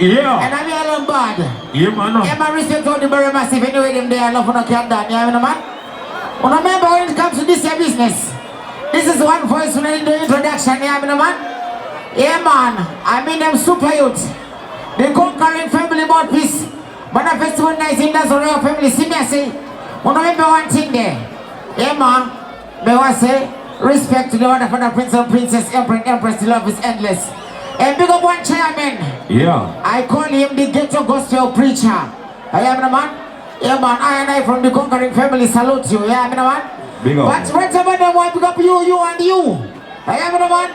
Yeah. And I'm here on board. Yeah, man. Yeah, my respect to the very massive. Anyway, them there, I love when I can't done. Yeah, man. When I remember when it comes to this here business, this is one voice when I do the introduction. Yeah, man. Yeah, man. I mean, them super youth. The conquering family about peace. But the festival night in that's a real family. See me, I say. When I remember one thing there. Yeah, man. May I say, respect to the wonderful prince and princess, emperor and empress. The love is endless. And big up one chairman. Yeah. I call him the ghetto gospel preacher. I am the man. Yeah, man. I from the conquering family salute you. Yeah, I'm the man. Big up. But right about them, I pick up you, and you. I am the man.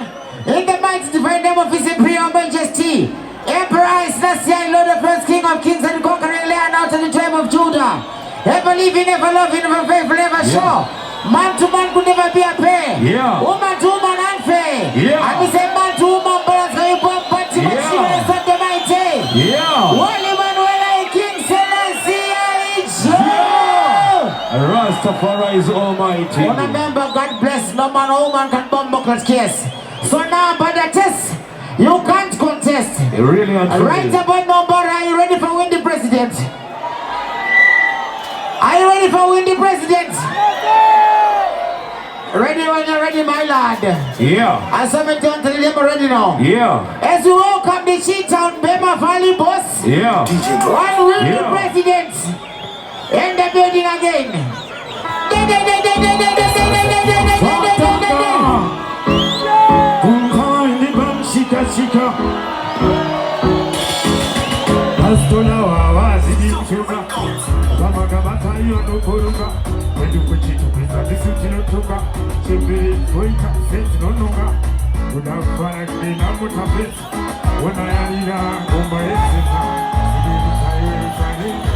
In the mighty divine name of His Imperial Majesty, Emperor Selassie, Lord of First, King of Kings, and conquering land out of the tribe of Judah. Ever living, ever loving, ever faithful, ever sure. Man to man could never be a pair. Yeah. Woman to woman unfair. Yeah. And we say man to woman balance how you bump but to much serious on the mighty. Yeah. Holy man will like King Selassie Rastafari is almighty. Remember, God bless, no man or woman can bomb buckles case. So now by the test, you can't contest. Really Right about number, are you ready for win the president? Are you ready for win the president? Ready when you're ready, my lad. Yeah. I submit to until them ready now. Yeah. As we welcome the She-Town Bema Valley boss. Yeah. One win the president. In the building again. Shika Astola wazidi mchuka Kama kamata hiyo nukuruka Wendu kuchitu pesa disuti nutuka Chibiri kuika senti nonunga Unafara kina mutapesi Unayalira kumba esita Sibiri sayo saringa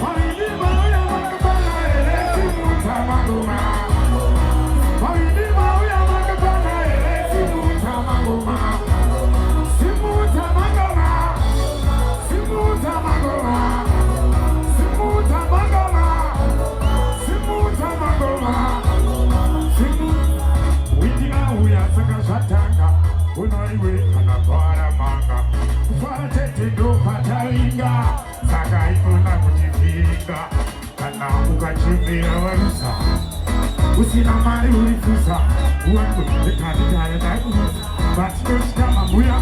Maridi mauya makapana elesi mutamaguma Maridi mauya makapana elesi mutamaguma Unaiwe anapara manga Kufara tete ndo pataringa Saka ikona kujifinga Kana ukachimbira warusa Usina mari ulifusa Uwangu dekadidaya daikusa Batino shikama muya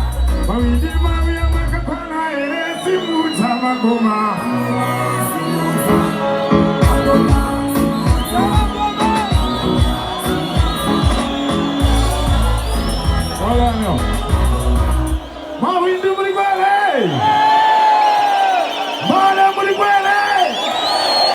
Mawindi mawia makapana elesi muta magoma Mawindi mlikwele